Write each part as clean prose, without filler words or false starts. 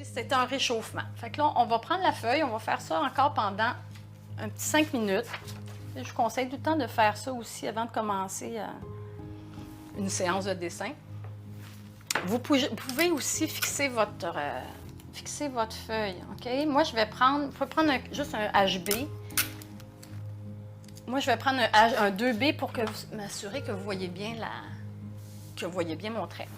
C'était un réchauffement. Fait que là, on va prendre la feuille, on va faire ça encore pendant un petit 5 minutes. Et je vous conseille tout le temps de faire ça aussi avant de commencer une séance de dessin. Vous pouvez aussi fixer votre feuille. OK? Moi, je vais prendre, vous pouvez prendre juste un HB. Moi, je vais prendre un 2B pour m'assurer que vous voyez bien mon trait.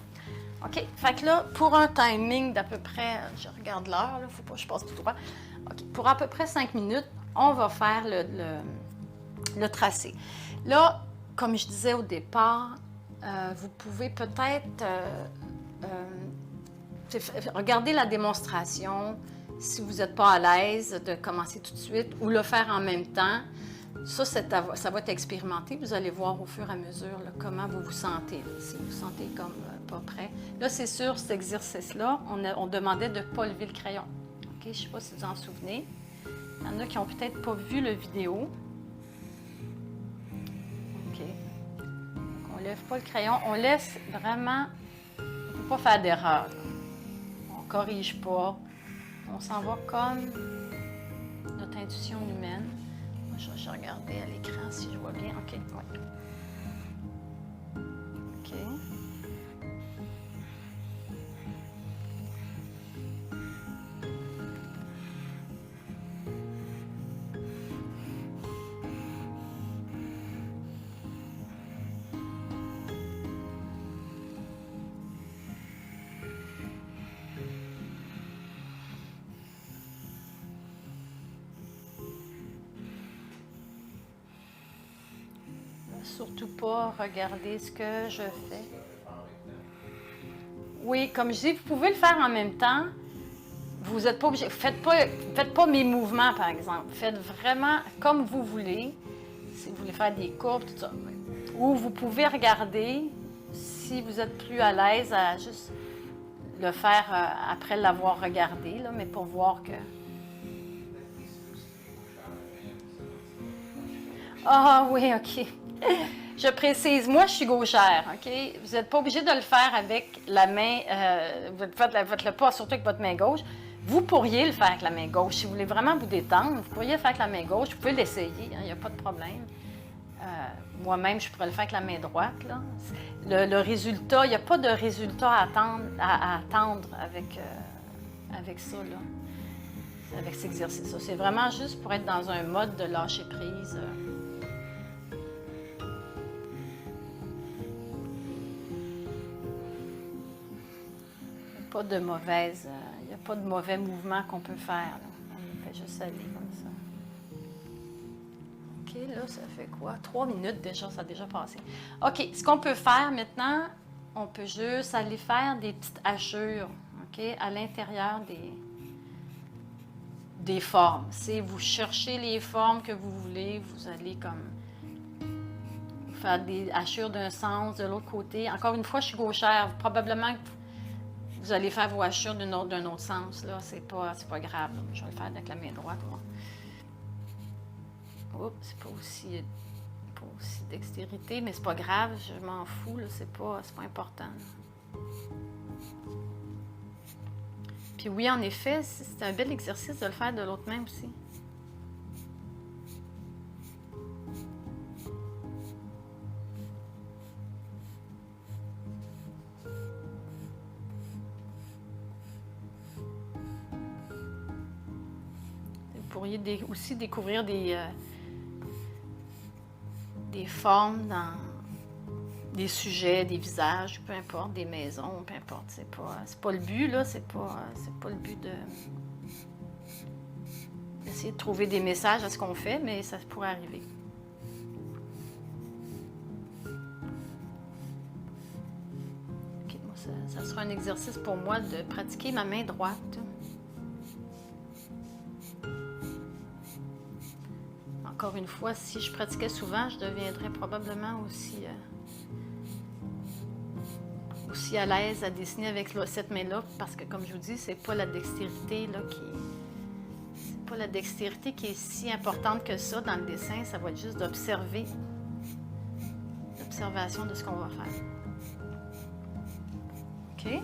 OK? Fait que là, pour un timing d'à peu près, je regarde l'heure, il ne faut pas que je passe tout droit. OK. Pour à peu près 5 minutes, on va faire le tracé. Là, comme je disais au départ, vous pouvez peut-être regarder la démonstration si vous n'êtes pas à l'aise de commencer tout de suite ou le faire en même temps. Ça va être expérimenté. Vous allez voir au fur et à mesure là, comment vous vous sentez. Là, si vous vous sentez comme pas prêt. Là, c'est sûr, cet exercice-là, on demandait de ne pas lever le crayon. OK? Je ne sais pas si vous en souvenez. Il y en a qui n'ont peut-être pas vu la vidéo. OK. On ne lève pas le crayon. On laisse vraiment... Il ne faut pas faire d'erreur. On ne corrige pas. On s'en va comme notre intuition humaine. Moi, je regardais à l'écran si je vois bien. OK, ouais. OK. Surtout pas regarder ce que je fais. Oui, comme je dis, vous pouvez le faire en même temps. Vous n'êtes pas obligé. Faites pas mes mouvements, par exemple. Faites vraiment comme vous voulez. Si vous voulez faire des courbes, tout ça. Ou vous pouvez regarder, si vous êtes plus à l'aise, à juste le faire après l'avoir regardé, là, mais pour voir que... Ah oui, OK. Je précise, moi, je suis gauchère, OK? Vous n'êtes pas obligé de le faire avec la main, faites-le pas surtout avec votre main gauche. Vous pourriez le faire avec la main gauche. Si vous voulez vraiment vous détendre, vous pourriez le faire avec la main gauche. Vous pouvez l'essayer, il n'y a pas de problème. Moi-même, je pourrais le faire avec la main droite. Là. Le résultat, il n'y a pas de résultat à attendre avec ça, là. Avec cet exercice-là. C'est vraiment juste pour être dans un mode de lâcher prise. Il n'y a pas de mauvais mouvement qu'on peut faire. Là. On fait juste aller comme ça. OK, là, ça fait quoi? 3 minutes déjà, ça a déjà passé. OK, ce qu'on peut faire maintenant, on peut juste aller faire des petites hachures, OK, à l'intérieur des formes. Si vous cherchez les formes que vous voulez, vous allez comme faire des hachures d'un sens, de l'autre côté. Encore une fois, je suis gauchère. Probablement que vous allez faire vos hachures d'un autre sens. Là, c'est pas grave. Là. Je vais le faire avec la main droite, moi. Oups, c'est pas aussi dextérité, mais c'est pas grave. Je m'en fous. Là, c'est pas important. Là. Puis oui, en effet, c'est un bel exercice de le faire de l'autre main aussi. Vous pourriez aussi découvrir des formes dans des sujets, des visages, peu importe, des maisons, peu importe. C'est pas le but, là. C'est pas le but d'essayer de trouver des messages à ce qu'on fait, mais ça pourrait arriver. OK, moi, ça sera un exercice pour moi de pratiquer ma main droite. Encore une fois, si je pratiquais souvent, je deviendrais probablement aussi à l'aise à dessiner avec cette main-là, parce que, comme je vous dis, c'est pas la dextérité là, c'est pas la dextérité qui est si importante que ça dans le dessin. Ça va être juste d'observer, l'observation de ce qu'on va faire. OK?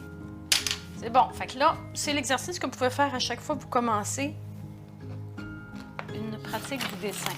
C'est bon. Fait que là, c'est l'exercice que vous pouvez faire à chaque fois que vous commencez une pratique du dessin.